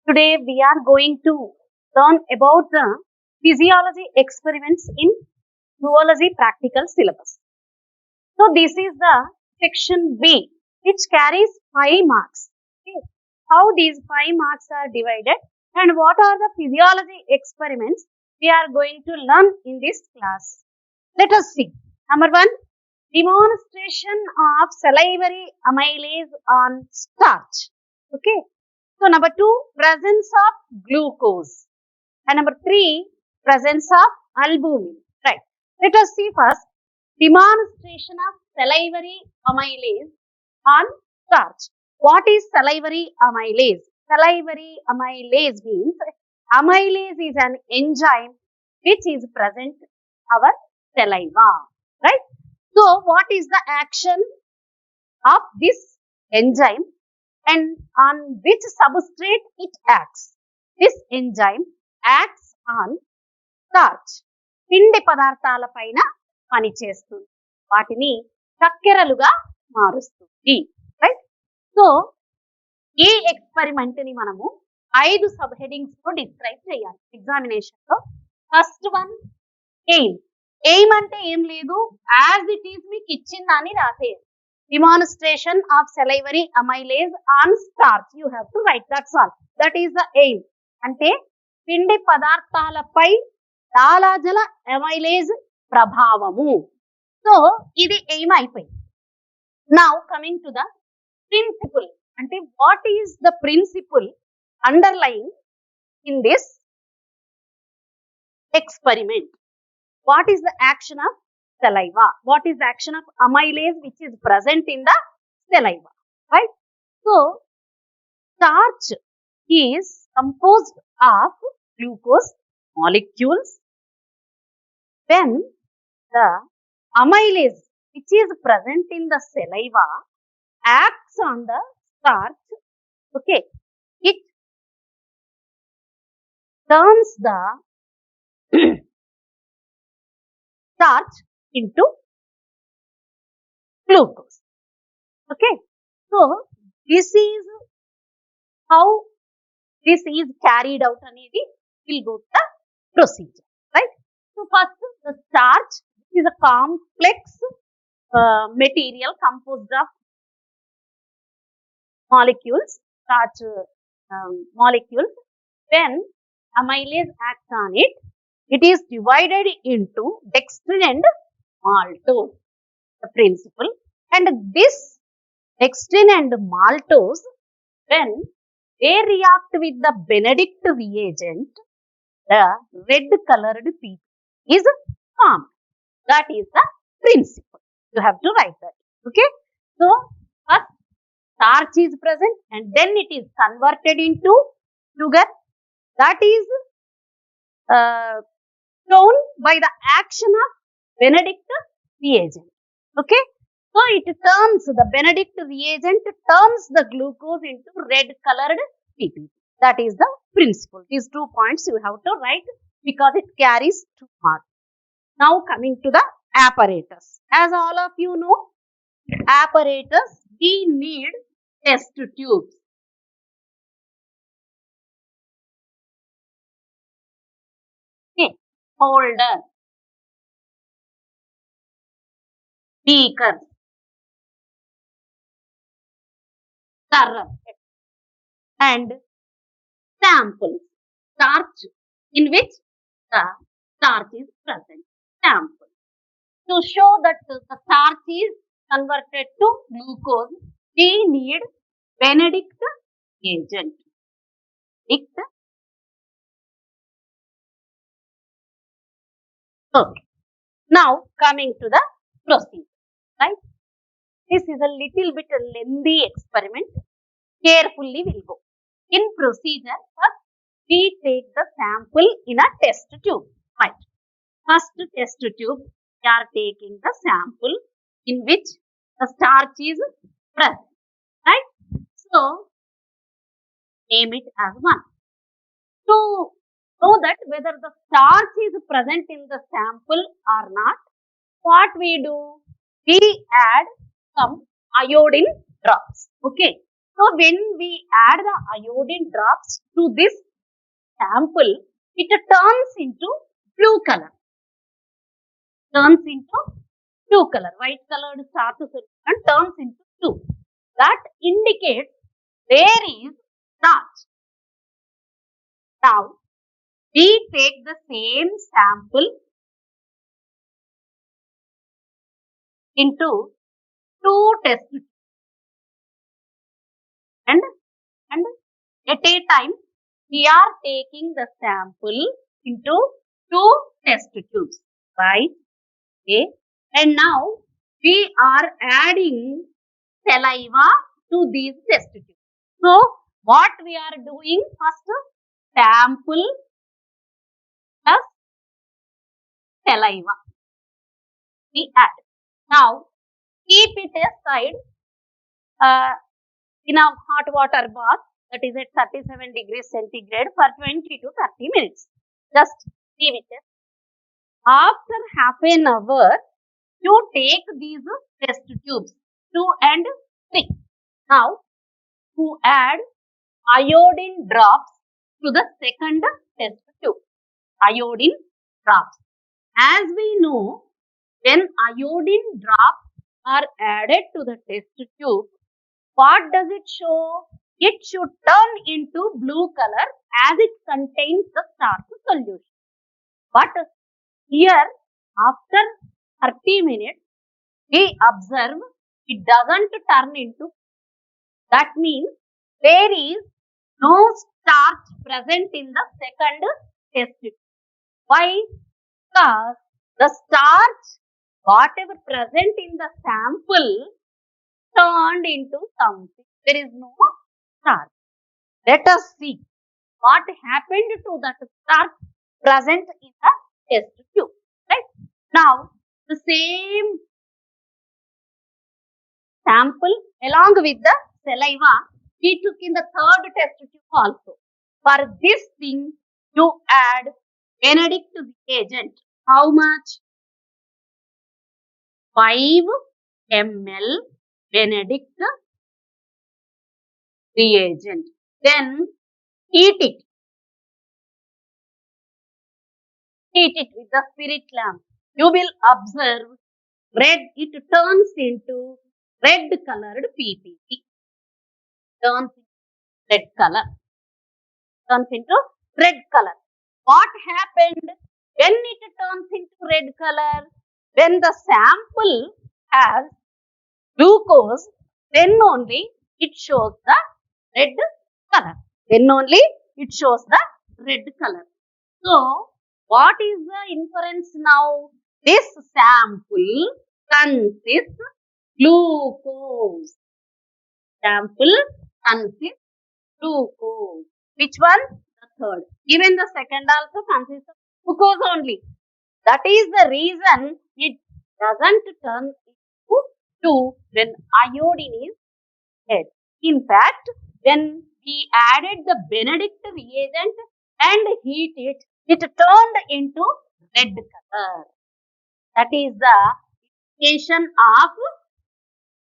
Today we are going to learn about the physiology experiments in zoology practical syllabus. So this is the section B, which carries 5 marks. Okay. How these 5 marks are divided and what are the physiology experiments we are going to learn in this class. Let us see. Number 1, demonstration of salivary amylase on starch. Okay. So number 2, presence of glucose. And number 3, presence of albumin. Right. Let us see first demonstration of salivary amylase on starch. What is salivary amylase? Salivary amylase means amylase is an enzyme which is present in our saliva. Right. So what is the action of this enzyme and on which substrate it acts? This enzyme acts on starch. పిండి పదార్థాల పైన పనిచేస్తుంది. వాటిని చక్కెరలుగా మారుస్తుంది. Right. So ఈ experiment ని మనము 5 sub headings లో డిస్క్రైబ్ చేయాలి ఎగ్జామినేషన్ లో. First one aim. ఎయిమ్ అంటే ఏం లేదు, యాజ్ ఇట్ ఈస్ మీకు ఇచ్చిన దాన్ని రాసేయాలి. Demonstration of salivary amylase on starch. You have to write. That's all. That is the aim. అంటే పిండి పదార్థాలపై లాలాజల amylase ప్రభావము. సో ఇది ఎయిమ్ అయిపోయింది. Now coming to the principle. అంటే what is the principle underlying in this experiment? What is the action of saliva? What is the action of amylase which is present in the saliva? Right. So starch is composed of glucose molecules. When the amylase which is present in the saliva acts on the starch, okay, it turns the starch into glucose. Okay. So this is how this is carried out అనేది will go to the procedure. Right. So first the starch is a complex material composed of molecules, starch molecules. When amylase acts on it, it is divided into dextrin and maltose, the principle. And this dextrin and maltose, when they react with the Benedict reagent, the red colored PP is formed. That is the principle. You have to write that. Okay. So first starch is present and then it is converted into sugar. That is shown by the action of Benedict reagent. Okay. So it turns, the Benedict reagent turns the glucose into red colored PP. That is the principle. These 2 points you have to write because it carries 2 marks. Now coming to the apparatus. As all of you know, apparatus, we need test tubes. Okay. Holder, beaker, stirrer, and sample, starch in which the starch is present. Sample. To show that the starch is converted to glucose, we need Benedict agent. Okay. Now coming to the procedure. Right. This is a little bit lengthy experiment. Carefully we'll go. In procedure, first we take the sample in a test tube. Right. First test tube, we are taking the sample in which the starch is present. Right. So name it as 1. To know that whether the starch is present in the sample or not, what we do? We add some iodine drops. Okay. So when we add the iodine drops to this sample, it turns into blue color. White colored starch solution turns into blue. That indicates there is starch. Now we take the same sample into two test tubes and at a time we are taking the sample into two test tubes, right? Okay. And now we are adding saliva to these test tubes. So what we are doing first, sample plus saliva we add. Now keep it aside in a hot water bath, that is at 37 degrees centigrade for 20 to 30 minutes. Just leave it. After half an hour, you take these test tubes 2 and 3. Now to add iodine drops to the second test tube. Iodine drops. As we know, when iodine drops are added to the test tube, what does it show? It should turn into blue color as it contains the starch solution. But here, after 30 minutes, we observe it doesn't turn into. That means there is no starch present in the second test tube. Why? Because the starch, whatever present in the sample, turned into something. There is no starch. Let us see what happened to that starch present in the test tube. Right? Now, the same sample along with the saliva we took in the third test tube also. For this thing, you add Benedict reagent. How much? 5 ml Benedict reagent. Then heat it. Heat it with the spirit lamp. You will observe red. It turns into red colored PPT. Turns into red color. Turns into red color. What happened when it turns into red color? When the sample has glucose, then only it shows the red color. Then only it shows the red color. So, what is the inference now? This sample consists glucose. Sample consists glucose. Which one? The third. Even the second also consists of glucose only. That is the reason it doesn't turn into 2 when iodine is added. In fact, when we added the Benedict reagent and heat it, it turned into red color. That is the indication of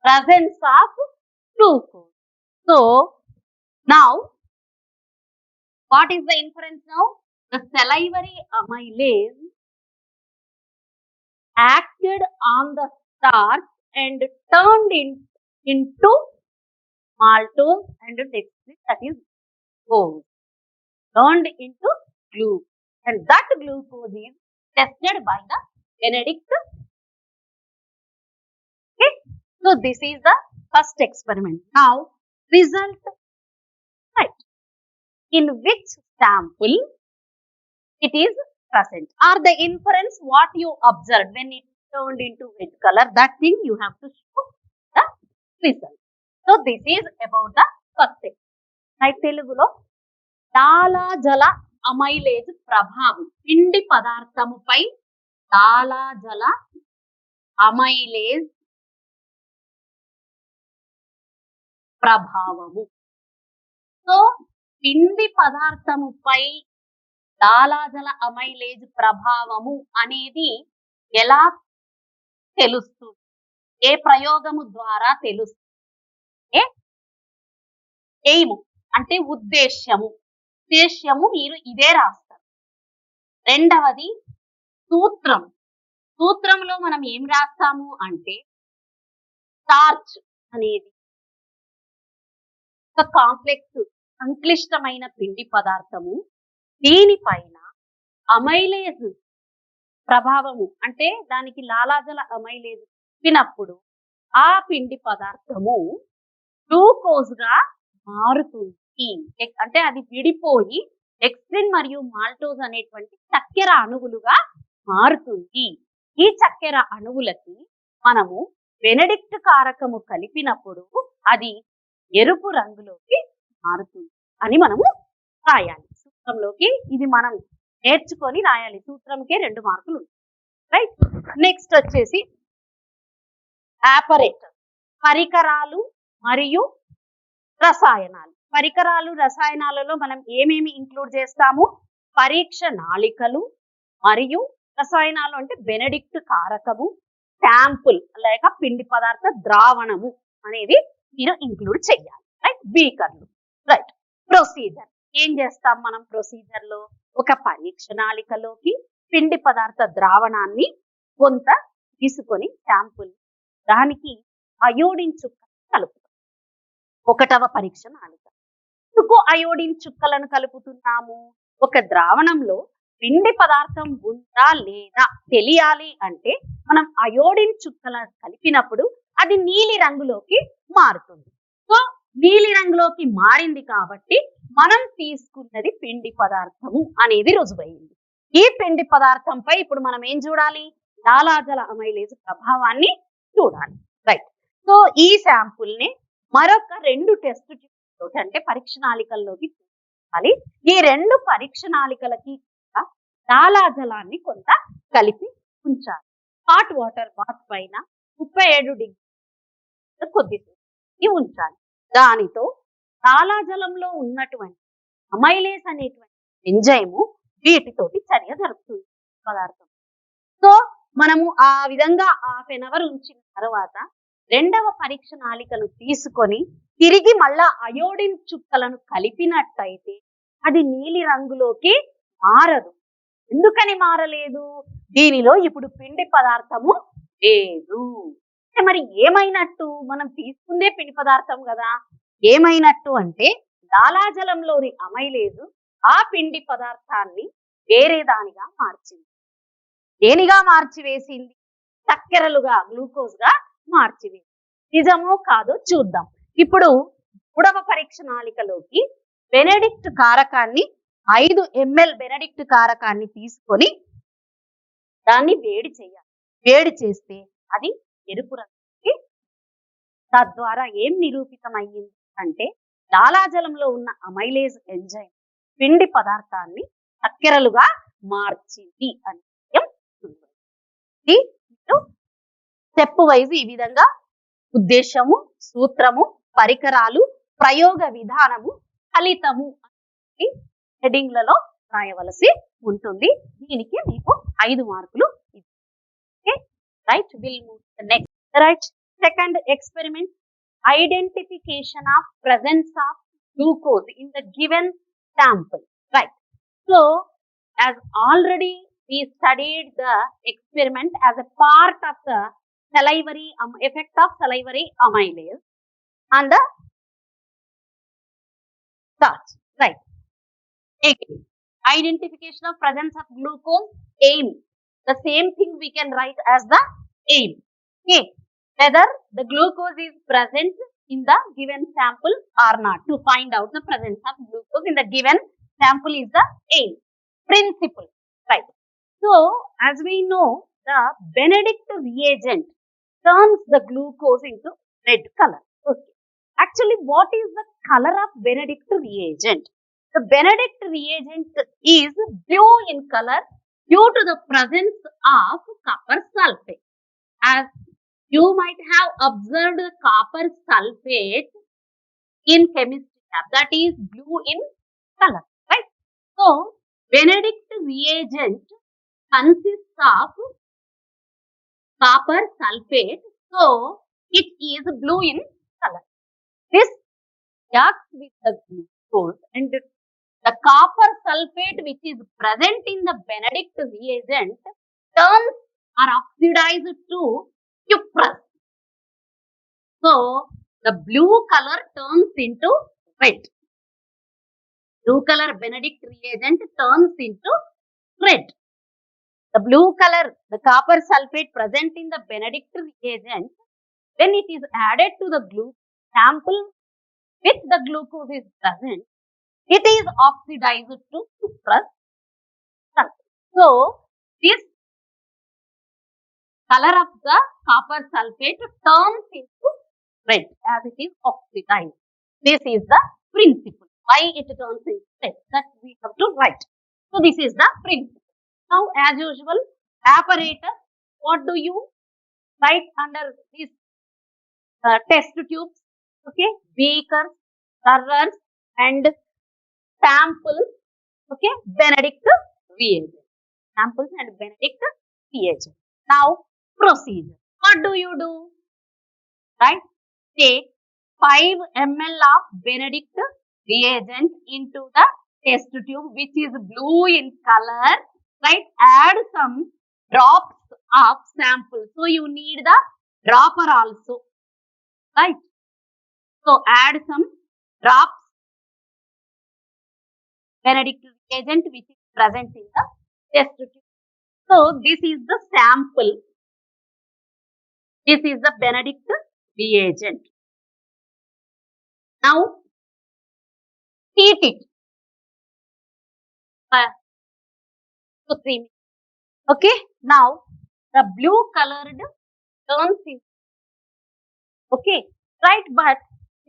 presence of glucose. So, now, what is the inference now? The salivary amylase acted on the starch and turned into maltose and dextrose, that is glucose. Turned into glucose. And that glucose is tested by the Benedict. Okay. So, this is the first experiment. Now, result. Right. In which sample it is present, or the inference what you observed when it turned into red color, that thing you have to show the result. So this is about the first thing. Right, Telugulo లాలాజల amylase ప్రభావం, పిండి పదార్థముపై లాలాజల amylase ప్రభావము. So పిండి పదార్థముపై లాలాజల amylase ప్రభావము అనేది ఎలా తెలుస్తుంది? ఏ ప్రయోగము ద్వారా తెలుస్తుంది? ఎయిమ్ అంటే ఉద్దేశ్యము. ఉద్దేశ్యము మీరు ఇదే రాస్తారు. రెండవది సూత్రం. సూత్రంలో మనం ఏం రాస్తాము అంటే స్టార్చ్ అనేది ఒక కాంప్లెక్స్ సంక్లిష్టమైన పిండి పదార్థము. దీనిపైన అమైలేజ్ ప్రభావము అంటే దానికి లాలాజల అమైలేజ్ తినప్పుడు ఆ పిండి పదార్థము గ్లూకోజ్ గా మారుతుంది. అంటే అది విడిపోయి డెక్స్ట్రిన్ మరియు మాల్టోజ్ అనేటువంటి చక్కెర అణువులుగా మారుతుంది. ఈ చక్కెర అణువులకి మనము బెనెడిక్ట్ కారకము కలిపినప్పుడు అది ఎరుపు రంగులోకి మారుతుంది అని మనము రాయాలి. సూత్రంలోకి ఇది మనం నేర్చుకొని రాయాలి. సూత్రంకే 2 మార్కులు. రైట్. నెక్స్ట్ వచ్చేసి ఆపరేటర్, పరికరాలు మరియు రసాయనాలు. పరికరాలు రసాయనాలలో మనం ఏమేమి ఇంక్లూడ్ చేస్తాము? పరీక్ష నాళికలు మరియు రసాయనాలు అంటే బెనెడిక్ట్ కారకము, శాంపుల్ లేక పిండి పదార్థ ద్రావణము అనేది మీరు ఇంక్లూడ్ చేయాలి. రైట్. బీకర్లు. రైట్. ప్రొసీజర్ ఏం చేస్తాం మనం? ప్రొసీజర్ లో ఒక పరీక్ష నాళికలోకి పిండి పదార్థ ద్రావణాన్ని కొంత తీసుకొని శాంపుల్ దానికి అయోడిన్ చుక్కలు కలుపుతాం. 1వ పరీక్ష నాళిక. ఎందుకు అయోడిన్ చుక్కలను కలుపుతున్నాము? ఒక ద్రావణంలో పిండి పదార్థం ఉందా లేదా తెలియాలి అంటే మనం అయోడిన్ చుక్కలను కలిపినప్పుడు అది నీలి రంగులోకి మారుతుంది. సో నీలి రంగులోకి మారింది కాబట్టి మనం తీసుకున్నది పిండి పదార్థము అనేది రుజువైంది. ఈ పిండి పదార్థంపై ఇప్పుడు మనం ఏం చూడాలి? లాలాజల అమైలేజ్ ప్రభావాన్ని చూడాలి. రైట్. సో ఈ శాంపుల్ ని మరొక 2 టెస్ట్ ట్యూబ్స్ అంటే పరీక్ష నాళికల్లోకి చూడాలి. ఈ 2 పరీక్ష నాళికలకి లాలాజలాన్ని కొంత కలిపి ఉంచాలి. హాట్ వాటర్ బాత్ పైన 37 డిగ్రీ కొద్దిసేపు ఉంచాలి. దానితో లాలాజలంలో ఉన్నటువంటి అమైలేజ్ అనేటువంటి ఎంజైము వీటితోటి చర్య జరుపుతుంది పదార్థం. సో మనము ఆ విధంగా హాఫ్ ఎన్ అవర్ ఉంచిన తర్వాత 2వ పరీక్ష నాళికను తీసుకొని తిరిగి మళ్ళా అయోడిన్ చుక్కలను కలిపినట్టయితే అది నీలి రంగులోకి మారదు. ఎందుకని మారలేదు? దీనిలో ఇప్పుడు పిండి పదార్థము లేదు. మరి ఏమైనట్టు? మనం తీసుకుందే పిండి పదార్థం కదా. ఏమైనట్టు అంటే లాలాజలంలోని అమైలేజ్ ఆ పిండి పదార్థాన్ని వేరే దానిగా మార్చింది. దేనిగా మార్చివేసింది? చక్కెరలుగా, గ్లూకోజ్ గా మార్చివేసింది. నిజమో కాదో చూద్దాం. ఇప్పుడు 3వ పరీక్ష నాళికలోకి బెనెడిక్ట్ కారకాన్ని 5 ml బెనెడిక్ట్ కారకాన్ని తీసుకొని దాన్ని వేడి చేయాలి. వేడి చేస్తే అది ఎరుపు రంగుకి. తద్వారా ఏం నిరూపితమయ్యింది అంటే లాలాజలంలో ఉన్న అమైలేజ్ ఎంజైమ్ పిండి పదార్థాన్ని చక్కెరలుగా మార్చింది అని స్టెప్ వైజ్ ఈ విధంగా ఉద్దేశము, సూత్రము, పరికరాలు, ప్రయోగ విధానము, ఫలితము హెడ్డింగ్లలో రాయవలసి ఉంటుంది. దీనికి మీకు 5 మార్కులు. Right. Will move to the next. Right. Second experiment, identification of presence of glucose in the given sample. Right. So as already we studied the experiment as a part of the salivary effect of salivary amylase on the starch. Right. Again, identification of presence of glucose, aim. The same thing we can write as the aim. Okay. Whether the glucose is present in the given sample or not. To find out the presence of glucose in the given sample is the aim. Principle. Right. So as we know, the Benedict reagent turns the glucose into red color. Okay. Actually, what is the color of Benedict reagent? The Benedict reagent is blue in color due to the presence of copper sulfate. As you might have observed copper sulfate in chemistry lab, that is blue in color, right? So Benedict reagent consists of copper sulfate, so it is blue in color. This reacts with the glucose and the copper sulfate which is present in the Benedict reagent turns or oxidized to cuprous. So the blue color turns into red. Blue color Benedict reagent turns into red. The blue color, the copper sulfate present in the Benedict reagent, when it is added to the sample with the glucose is present, it is oxidized to cuprous sulfate. So this color of the copper sulfate turns into red as it is oxidized. This is the principle. Why it turns into red? That we have to write. So this is the principle. Now, as usual, apparatus. What do you write under these test tubes? Okay, beakers, stirrers, and samples. Okay, Benedict reagent. Samples and Benedict reagent. Now, procedure. What do you do? Right? Take 5 ml of Benedict reagent into the test tube which is blue in color. Right? Add some drops of sample. So you need the dropper also. Right? So add some drops Benedict reagent which is present in the test tube. So this is the sample. This is the Benedict reagent. Now heat it. So 3 minutes. Okay. Now the blue colored turns into. Okay. Right. But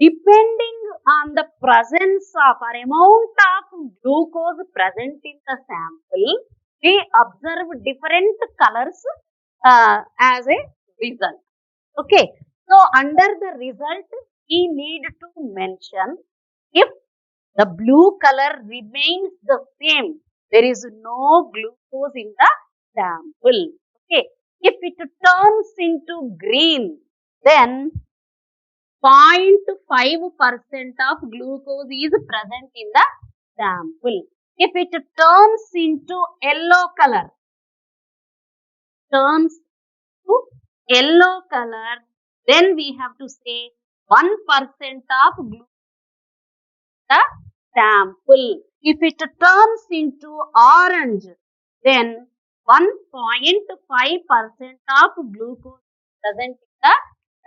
depending on the presence of or amount of glucose present in the sample, we observe different colors as a result. Okay. So under the result, we need to mention if the blue color remains the same, there is no glucose in the sample. Okay. If it turns into green, then 0.5% of glucose is present in the sample. If it turns into yellow color, then we have to say 1% of glucose in the sample. If it turns into orange, then 1.5% of glucose present in the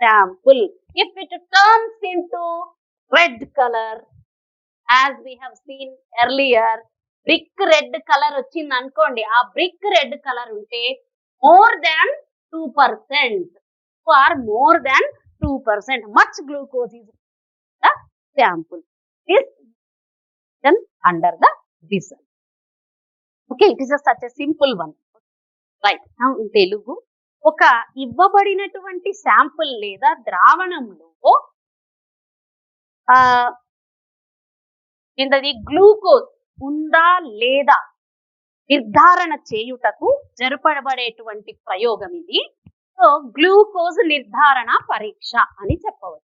sample. If it turns into red color, as we have seen earlier, brick red color వచ్చింది అనుకోండి, ఆ brick red color ఉంటే more than 2%. For more than 2%, much glucose is in the sample. This then under the result. Okay, it is such a simple one. Right. Now in Telugu, ఒక ఇవ్వబడినటువంటి sample లేదా ద్రావణంలో glucose ఉందా లేదా నిర్ధారణ చేయుటకు జరపబడేటువంటి ప్రయోగం ఇది. సో గ్లూకోజ్ నిర్ధారణ పరీక్ష అని చెప్పవచ్చు.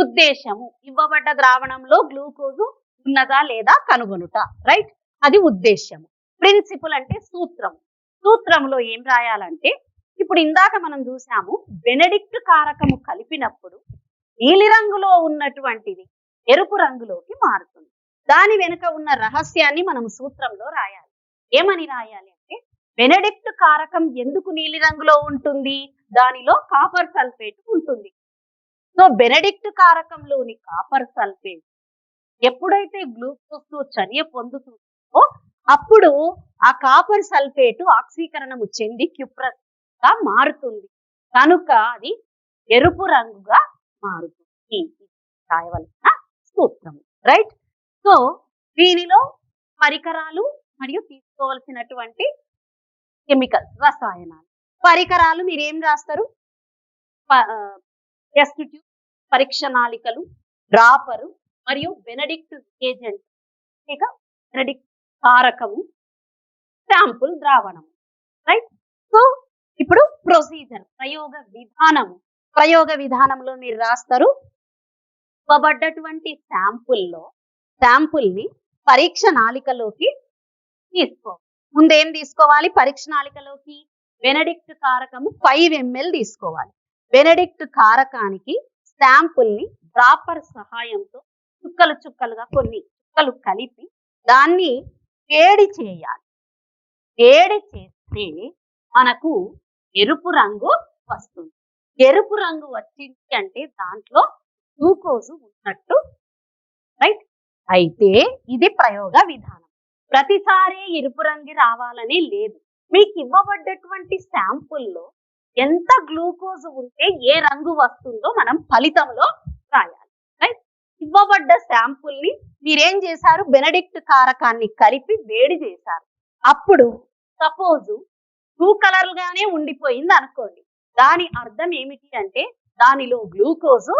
ఉద్దేశము ఇవ్వబడ్డ ద్రావణంలో గ్లూకోజ్ ఉన్నదా లేదా కనుగొనుట. రైట్, అది ఉద్దేశము. ప్రిన్సిపల్ అంటే సూత్రం. సూత్రంలో ఏం రాయాలంటే, ఇప్పుడు ఇందాక మనం చూసాము బెనెడిక్ట్ కారకము కలిపినప్పుడు నీలిరంగులో ఉన్నటువంటిది ఎరుపు రంగులోకి మారుతుంది. దాని వెనుక ఉన్న రహస్యాన్ని మనం సూత్రంలో రాయాలి. ఏమని రాయాలి అంటే, బెనెడిక్ట్ కారకం ఎందుకు నీలిరంగులో ఉంటుంది? దానిలో కాపర్ సల్ఫేట్ ఉంటుంది. సో బెనెడిక్ట్ కారకంలోని కాపర్ సల్ఫేట్ ఎప్పుడైతే గ్లూకోజ్ తో చర్య పొందుతుందో అప్పుడు ఆ కాపర్ సల్ఫేట్ ఆక్సీకరణము చెంది క్యుప్రస్ గా మారుతుంది. కనుక అది ఎరుపు రంగుగా మారుతుంది. రాయవలసిన సూత్రం. రైట్. సో దీనిలో పరికరాలు మరియు తీసుకోవాల్సినటువంటి కెమికల్స్, రసాయనాలు. పరికరాలు మీరేం రాస్తారు? టెస్ట్ ట్యూబ్, పరీక్ష నాళికలు, డ్రాపరు మరియు బెనెడిక్ట్ ఏజెంట్, ఇక బెనెడిక్ట్ కారకము, శాంపుల్ ద్రావణము. రైట్. సో ఇప్పుడు ప్రొసీజర్, ప్రయోగ విధానము. ప్రయోగ విధానంలో మీరు రాస్తారు ఇవ్వబడ్డటువంటి శాంపుల్ ని పరీక్ష నాళికలోకి తీసుకోవాలి. ముందేం తీసుకోవాలి? పరీక్ష నాళికలోకి బెనడిక్ట్ కారకము 5 ml తీసుకోవాలి. బెనడిక్ట్ కారకానికి శాంపుల్ ని డ్రాపర్ సహాయంతో చుక్కలు చుక్కలుగా కొన్ని చుక్కలు కలిపి దాన్ని వేడి చేయాలి. వేడి చేస్తే మనకు ఎరుపు రంగు వస్తుంది. ఎరుపు రంగు వచ్చింది అంటే దాంట్లో గ్లూకోజ్ ఉన్నట్టు, రైట్? అయితే ఇది ప్రయోగ విధానం. ప్రతిసారి ఎరుపు రంగు రావాలని లేదు. మీకు ఇవ్వబడ్డటువంటి శాంపుల్లో ఎంత గ్లూకోజ్ ఉంటే ఏ రంగు వస్తుందో మనం ఫలితంలో రాయాలి, రైట్? ఇవ్వబడ్డ శాంపుల్ ని మీరేం చేశారు? బెనడిక్ట్ కారకాన్ని కలిపి వేడి చేశారు. అప్పుడు సపోజ్ బ్లూ కలర్ గానే ఉండిపోయింది అనుకోండి. దాని అర్థం ఏమిటి అంటే దానిలో గ్లూకోజ్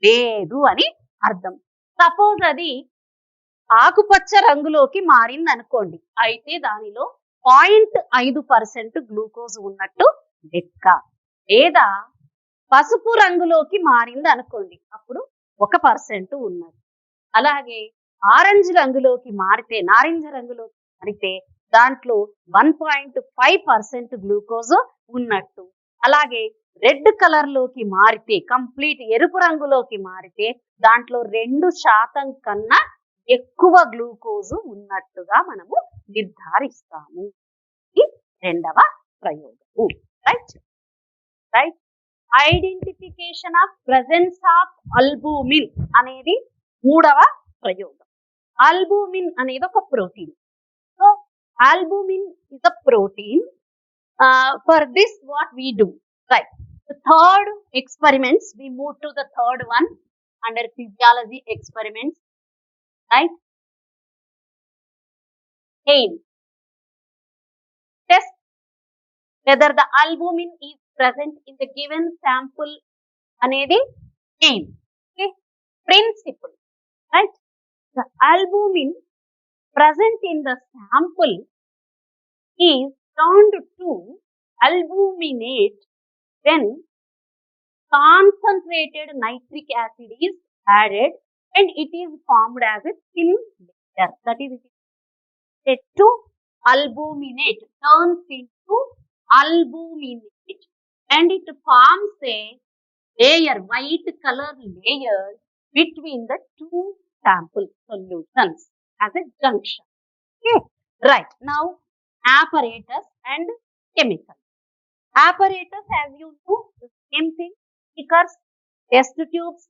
లేదు అని అర్థం. సపోజ్ అది ఆకుపచ్చ రంగులోకి మారింది అనుకోండి, అయితే దానిలో 0.5% గ్లూకోజ్ ఉన్నట్టు లెక్క. లేదా పసుపు రంగులోకి మారింది అనుకోండి, అప్పుడు 1% ఉన్నది. అలాగే ఆరెంజ్ రంగులోకి మారితే, నారింజ రంగులోకి మారితే దాంట్లో 1.5% గ్లూకోజ్ ఉన్నట్టు. అలాగే రెడ్ కలర్ లోకి మారితే, కంప్లీట్ ఎరుపు రంగులోకి మారితే దాంట్లో 2% కన్నా ఎక్కువ గ్లూకోజ్ ఉన్నట్టుగా మనము నిర్ధారిస్తాము. ఇది రెండవ ప్రయోగము, right? Right. Identification of presence of albumin అనేది మూడవ ప్రయోగం. అల్బూమిన్ అనేది ఒక protein. So albumin is a protein. For this what we do, right? The third experiments, we move to the third one under physiology experiments, right? Aim. Test whether the albumin is present in the given sample anedi aim. Okay? Principle, right? The albumin present in the sample is turned to albuminate when concentrated nitric acid is added and it is formed as a thin layer. That is, it is to albuminate, turns into albuminate, and it forms a layer, white color layer between the two sample solutions as a junction. Okay, right. Now apparatus and chemical. Apparatus, as you know, the same thing: stickers, test tubes,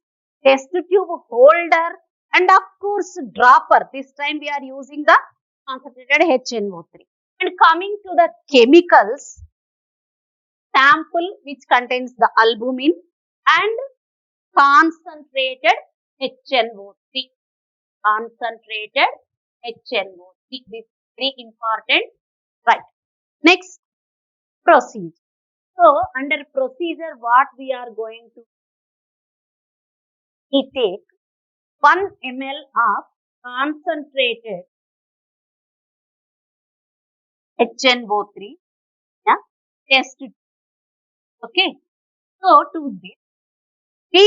test tube holder, and of course dropper. This time we are using the concentrated HNO3. And coming to the chemicals, sample which contains the albumin and concentrated HNO3. Concentrated HNO3. This is very important, right? Next, procedure. So under procedure, what we are going to take 1 ml of concentrated HNO3, yeah, test tube. Okay, so to this we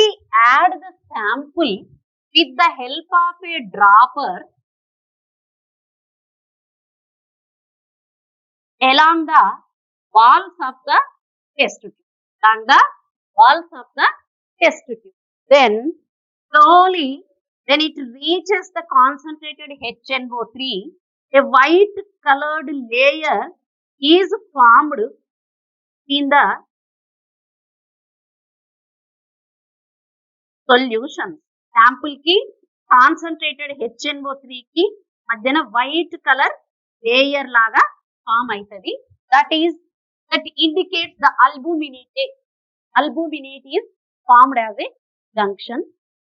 add the sample with the help of a dropper along the walls of the test tube. Along the walls of the test tube. Then slowly, when it reaches the concentrated HNO3, a white colored layer is formed in the solution. Sample ki concentrated HNO3 ki madhyana white color layer laga form aitadi. That indicates the albuminate. Albuminate is formed as a junction.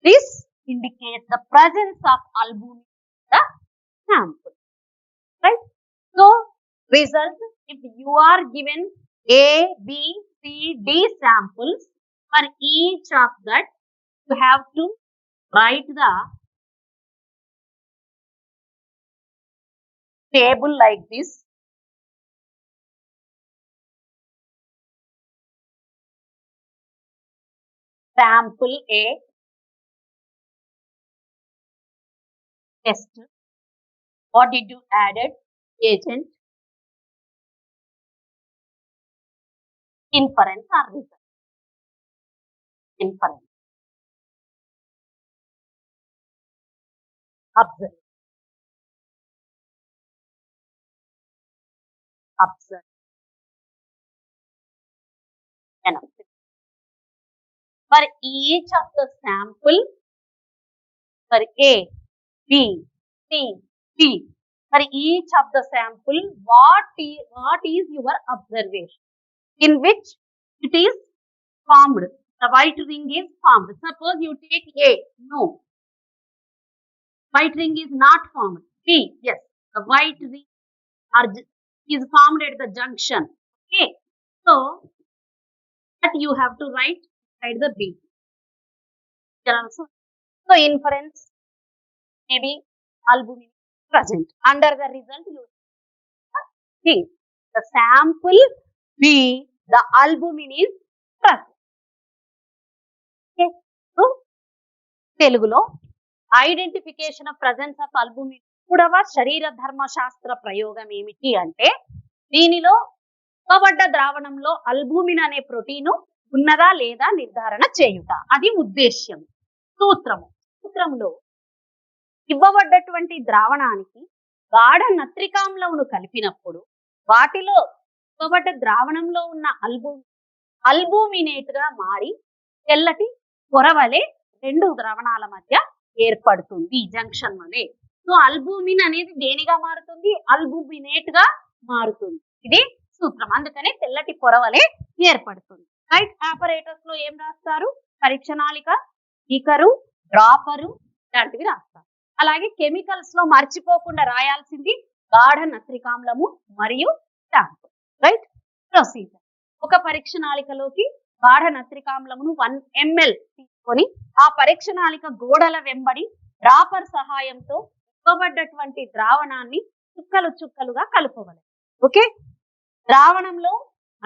This indicates the presence of albumin in the sample, right? So result, if you are given A, B, C, D samples, for each of that you have to write the table like this. Sample A, test, what did you added, agent, inference or result. Inference. Observe. Observe. Enough. For each of the sample, for A, B, C, D, for each of the sample, what is your observation? In which it is formed. The white ring is formed. Suppose you take A, no. White ring is not formed. B, yes. The white ring is formed at the junction. Okay. So, that you have to write inside the B. So, inference, maybe albumin present. Under the result, you think the sample B, the albumin is present. Okay. So, Telugulo, identification of presence of albumin మూడవ శరీర ధర్మశాస్త్ర ప్రయోగం ఏమిటి అంటే దీనిలో ఇవ్వబడ్డ ద్రావణంలో albumin అనే protein ఉన్నదా లేదా నిర్ధారణ చేయుట, అది ఉద్దేశ్యం. సూత్రంలో ఇవ్వబడ్డటువంటి ద్రావణానికి గాఢ నత్రికామ్లమును కలిపినప్పుడు వాటిలో ఇవ్వబడ్డ ద్రావణంలో ఉన్న అల్బుమినేట్ గా మారి తెల్లటి పొరవలే రెండు ద్రావణాల మధ్య ఏర్పడుతుంది, జంక్షన్ వలె. సో అల్బుమిన్ అనేది దేనిగా మారుతుంది? అల్బుమినేట్ గా మారుతుంది. ఇది సూత్రం. అందుకనే తెల్లటి పొరవలే ఏర్పడుతుంది. రైట్. ఆపరేటర్స్ లో ఏం రాస్తారు? పరీక్షణాళిక, స్పీకరు, డ్రాపరు లాంటివి రాస్తారు. అలాగే కెమికల్స్ లో మర్చిపోకుండా రాయాల్సింది గాఢ నత్రికామ్లము మరియు స్టాంప్. రైట్. ప్రొసీజర్. ఒక పరీక్షణాళికలోకి గాఢ నత్రికామ్లమును 1 ml తీసుకొని ఆ పరీక్షణాళిక గోడల వెంబడి డ్రాపర్ సహాయంతో ఇవ్వబడ్డటువంటి ద్రావణాన్ని చుక్కలు చుక్కలుగా కలుపవలెను. ఓకే. ద్రావణంలో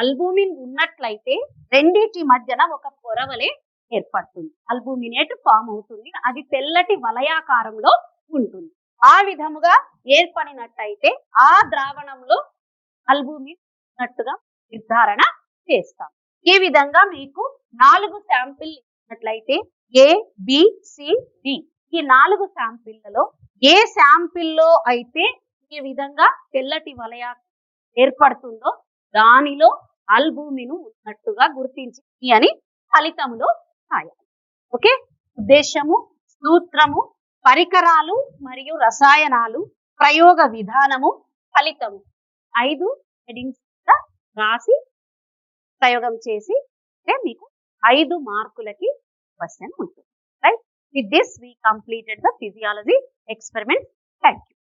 అల్బుమిన్ ఉన్నట్లయితే రెండిటి మధ్యన ఒక పొరవలే ఏర్పడుతుంది, అల్బుమినేట్ ఫామ్ అవుతుంది. అది తెల్లటి వలయాకారంలో ఉంటుంది. ఆ విధముగా ఏర్పడినట్టయితే ఆ ద్రావణంలో అల్బుమిన్ ఉన్నట్టుగా నిర్ధారణ చేస్తాం. ఈ విధంగా మీకు 4 శాంపిల్ ఇచ్చినట్లయితే A, B, C, D, ఈ 4 శాంపిళ్లలో ఏ శాంపిల్లో అయితే ఈ విధంగా తెల్లటి వలయ ఏర్పడుతుందో దానిలో అల్బుమిన్ ఉన్నట్టుగా గుర్తించి అని ఫలితంలో రాయాలి. ఓకే. ఉద్దేశము, సూత్రము, పరికరాలు మరియు రసాయనాలు, ప్రయోగ విధానము, ఫలితము 5 హెడింగ్స్ రాసి ప్రయోగం చేసి మీకు 5 మార్కులకి క్వశ్చన్ ఉంటుంది. Right. With this we completed the physiology experiment. Thank you.